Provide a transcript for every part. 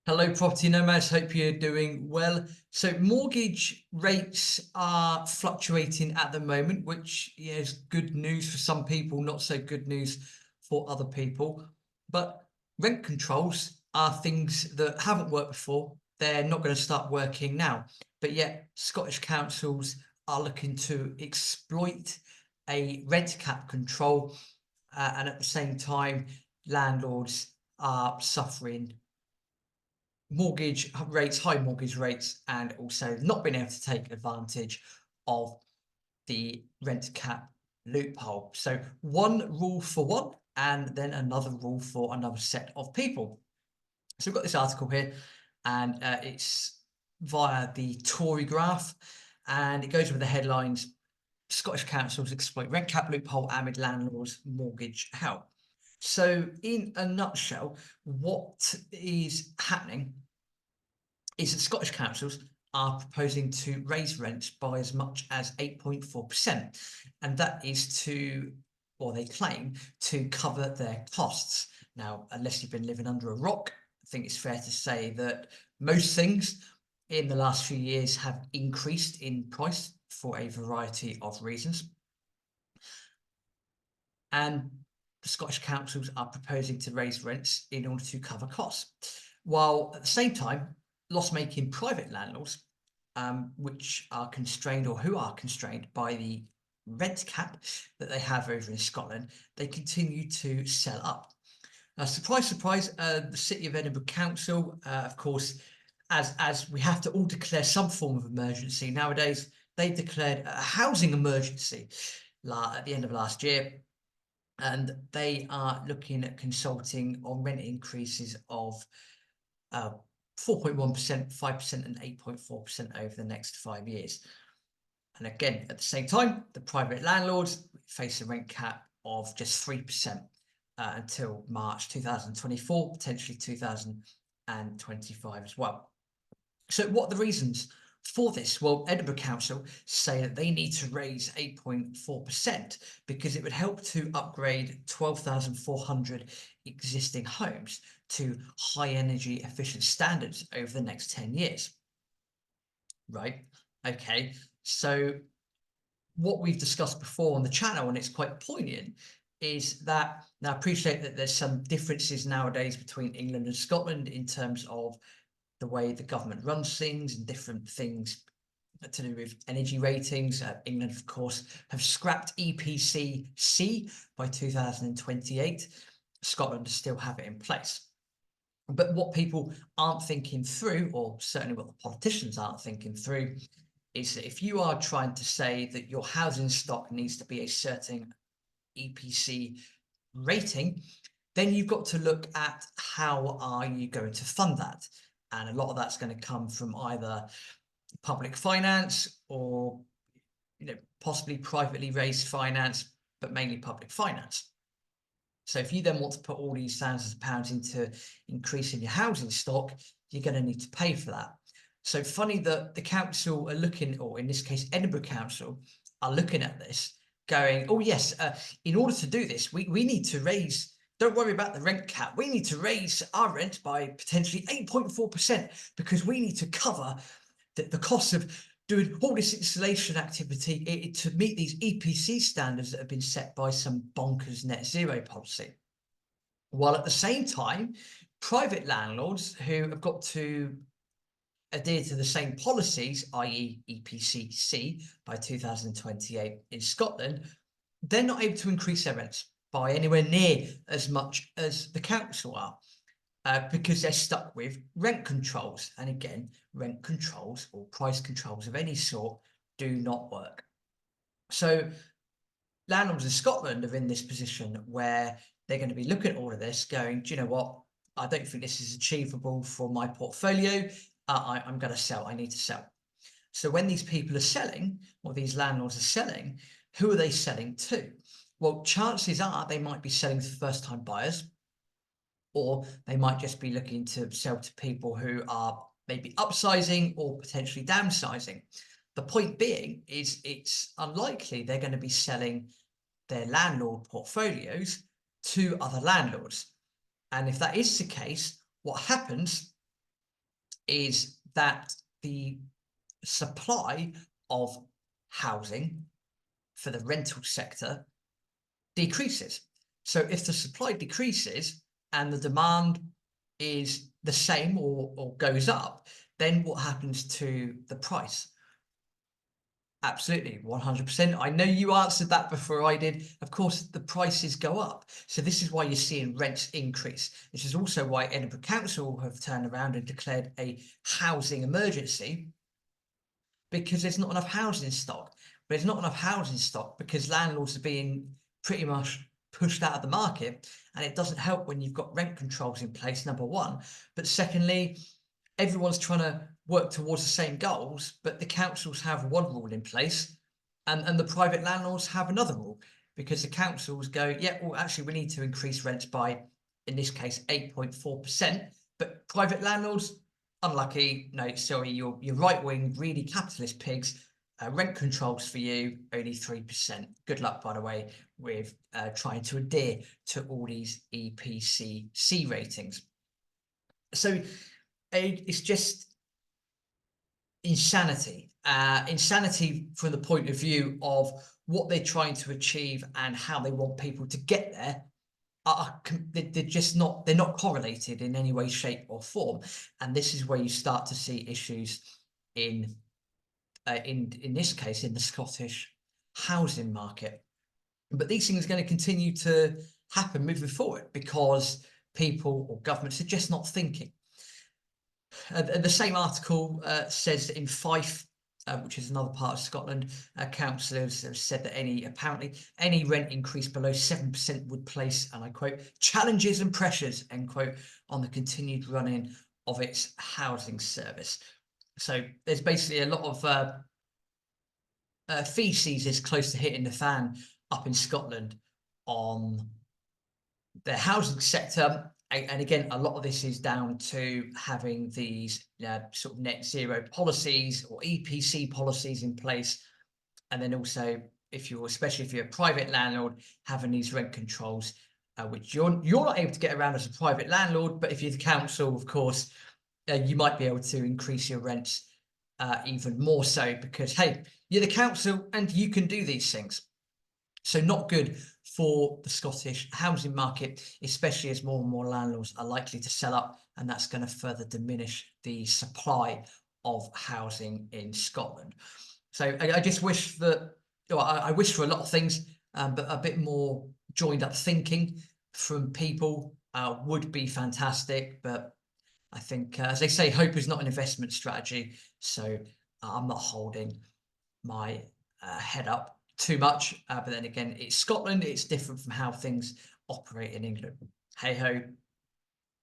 Hello, property nomads. Hope you're doing well. So mortgage rates are fluctuating at the moment, which is good news for some people, not so good news for other people. But rent controls are things that haven't worked before. They're not going to start working now. But yet Scottish councils are looking to exploit a rent cap control. And at the same time, landlords are suffering mortgage rates, high mortgage rates, and also not being able to take advantage of the rent cap loophole. So one rule for one, and then another rule for another set of people. So we've got this article here, and it's via the Tory graph, and it goes with the headlines: Scottish councils exploit rent cap loophole amid landlords' mortgage help. So in a nutshell, what is happening is that Scottish councils are proposing to raise rents by as much as 8.4%. And that is to, or they claim, to cover their costs. Now, unless you've been living under a rock, I think it's fair to say that most things in the last few years have increased in price for a variety of reasons. And the Scottish councils are proposing to raise rents in order to cover costs, while at the same time, loss-making private landlords, which are constrained or who are constrained by the rent cap that they have over in Scotland, they continue to sell up. Now, surprise, surprise, the City of Edinburgh Council, of course, as we have to all declare some form of emergency nowadays, they declared a housing emergency at the end of last year. And they are looking at consulting on rent increases of 4.1%, 5% and 8.4% over the next 5 years. And again, at the same time, the private landlords face a rent cap of just 3% until March 2024, potentially 2025 as well. So what are the reasons for this? Well, Edinburgh Council say that they need to raise 8.4% because it would help to upgrade 12,400 existing homes to high energy efficient standards over the next 10 years. Right, okay, so what we've discussed before on the channel, and it's quite poignant, is that, now I appreciate that there's some differences nowadays between England and Scotland in terms of the way the government runs things and different things to do with energy ratings. England, of course, have scrapped EPC C by 2028. Scotland still have it in place. But what people aren't thinking through, or certainly what the politicians aren't thinking through, is that if you are trying to say that your housing stock needs to be a certain EPC rating, then you've got to look at how are you going to fund that. And a lot of that's going to come from either public finance or, possibly privately raised finance, but mainly public finance. So if you then want to put all these thousands of pounds into increasing your housing stock, you're going to need to pay for that. So funny that the council are looking, or in this case, Edinburgh Council are looking at this going, oh yes, in order to do this, we need to raise, don't worry about the rent cap, we need to raise our rent by potentially 8.4% because we need to cover the cost of doing all this installation activity to meet these EPC standards that have been set by some bonkers net zero policy. While at the same time, private landlords who have got to adhere to the same policies, i.e. EPC C by 2028 in Scotland, they're not able to increase their rents by anywhere near as much as the council are. Because they're stuck with rent controls. And again, rent controls or price controls of any sort do not work. So landlords in Scotland are in this position where they're going to be looking at all of this going, do you know what? I don't think this is achievable for my portfolio. I'm going to sell. I need to sell. So when these people are selling, or these landlords are selling, who are they selling to? Well, chances are they might be selling to first-time buyers, or they might just be looking to sell to people who are maybe upsizing or potentially downsizing. The point being is it's unlikely they're going to be selling their landlord portfolios to other landlords. And if that is the case, what happens is that the supply of housing for the rental sector decreases. So if the supply decreases and the demand is the same or goes up, then what happens to the price? Absolutely, 100%. I know you answered that before I did. Of course, the prices go up. So this is why you're seeing rents increase. This is also why Edinburgh Council have turned around and declared a housing emergency, because there's not enough housing stock. But there's not enough housing stock because landlords are being pretty much pushed out of the market. And it doesn't help when you've got rent controls in place, number one. But secondly, everyone's trying to work towards the same goals, but the councils have one rule in place and the private landlords have another rule, because the councils go, yeah, well, actually, we need to increase rents by, in this case, 8.4%. But private landlords, unlucky, no, sorry, you're right-wing, greedy capitalist pigs. Rent controls for you, only 3%. Good luck, by the way, with trying to adhere to all these EPC ratings. So it's just insanity. Insanity from the point of view of what they're trying to achieve and how they want people to get there. They're just not, they're not correlated in any way, shape or form. And this is where you start to see issues in this case, in the Scottish housing market. But these things are going to continue to happen moving forward because people or governments are just not thinking. The same article says that in Fife, which is another part of Scotland, councillors have said that apparently any rent increase below 7% would place, and I quote, challenges and pressures, end quote, on the continued running of its housing service. So there's basically a lot of feces is close to hitting the fan up in Scotland on the housing sector. And again, a lot of this is down to having these sort of net zero policies or EPC policies in place. And then also, especially if you're a private landlord, having these rent controls, which you're not able to get around as a private landlord. But if you're the council, of course, you might be able to increase your rents even more so because, hey, you're the council and you can do these things. So not good for the Scottish housing market, especially as more and more landlords are likely to sell up, and that's going to further diminish the supply of housing in Scotland. So I just wish that, I wish for a lot of things, but a bit more joined up thinking from people would be fantastic. But I think, as they say, hope is not an investment strategy. So I'm not holding my head up too much, but then again, it's Scotland, it's different from how things operate in England. Hey ho,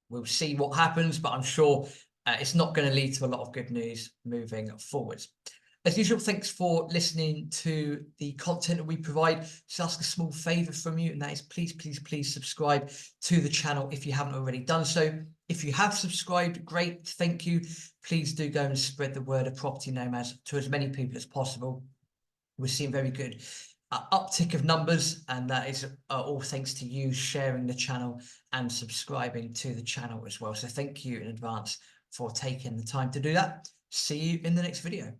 we'll see what happens, but I'm sure it's not going to lead to a lot of good news moving forwards. As usual, thanks for listening to the content that we provide. Just ask a small favour from you, and that is please subscribe to the channel if you haven't already done so. If you have subscribed, great, thank you. Please do go and spread the word of Property Nomads to as many people as possible. We're seeing very good uptick of numbers, and that is all thanks to you sharing the channel and subscribing to the channel as well. So thank you in advance for taking the time to do that. See you in the next video.